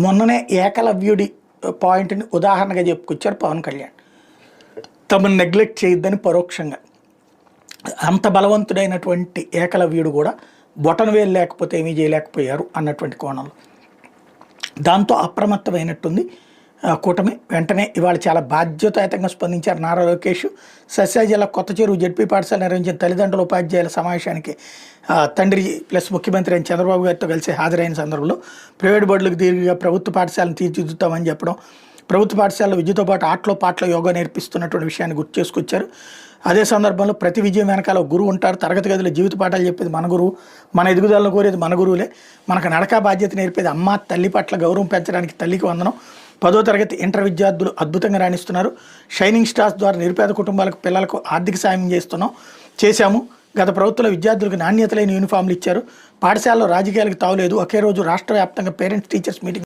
మొన్ననే ఏకలవ్యుడి పాయింట్ని ఉదాహరణగా చెప్పుకొచ్చారు పవన్ కళ్యాణ్. తమను నెగ్లెక్ట్ చేయొద్దని పరోక్షంగా. అంత బలవంతుడైనటువంటి ఏకలవ్యుడు కూడా బొటనవేలు లేకపోతే ఏమీ చేయలేకపోయారు అన్నటువంటి కోణంలో. దాంతో అప్రమత్తమైనట్టుంది కూటమి. వెంటనే ఇవాళ చాలా బాధ్యతాయుతంగా స్పందించారు నారా లోకేష్. సత్యసాయి జిల్లా కొత్త చెరువు జడ్పీ పాఠశాల నిర్వహించిన తల్లిదండ్రుల ఉపాధ్యాయుల సమావేశానికి తండ్రి ప్లస్ ముఖ్యమంత్రి అయిన చంద్రబాబు గారితో కలిసి హాజరైన సందర్భంలో ప్రైవేట్ బడులకు దీర్ఘంగా ప్రభుత్వ పాఠశాలను తీర్చిదిద్దుతామని చెప్పడం, ప్రభుత్వ పాఠశాలలో విద్యతో పాటు ఆటలో పాటలో యోగా నేర్పిస్తున్నటువంటి విషయాన్ని గుర్తు చేసుకొచ్చారు. అదే సందర్భంలో ప్రతి విజయం వెనకాల గురువు ఉంటారు. తరగతి గదిలో జీవిత పాఠాలు చెప్పేది మన గురువు, మన ఎదుగుదలను కోరేది మన గురువులే. మనకు నడక బాధ్యత నేర్పేది అమ్మ, తల్లి పట్ల గౌరవం పెంచడానికి తల్లికి వందనం. 10వ తరగతి ఇంటర్ విద్యార్థులు అద్భుతంగా రాణిస్తున్నారు. షైనింగ్ స్టార్స్ ద్వారా నిరుపేద కుటుంబాలకు పిల్లలకు ఆర్థిక సాయం చేశాము. గత ప్రభుత్వంలో విద్యార్థులకు నాణ్యత లేని యూనిఫామ్లు ఇచ్చారు. పాఠశాలలో రాజకీయాలకు తావులేదు. ఒకే రోజు రాష్ట్ర వ్యాప్తంగా పేరెంట్స్ టీచర్స్ మీటింగ్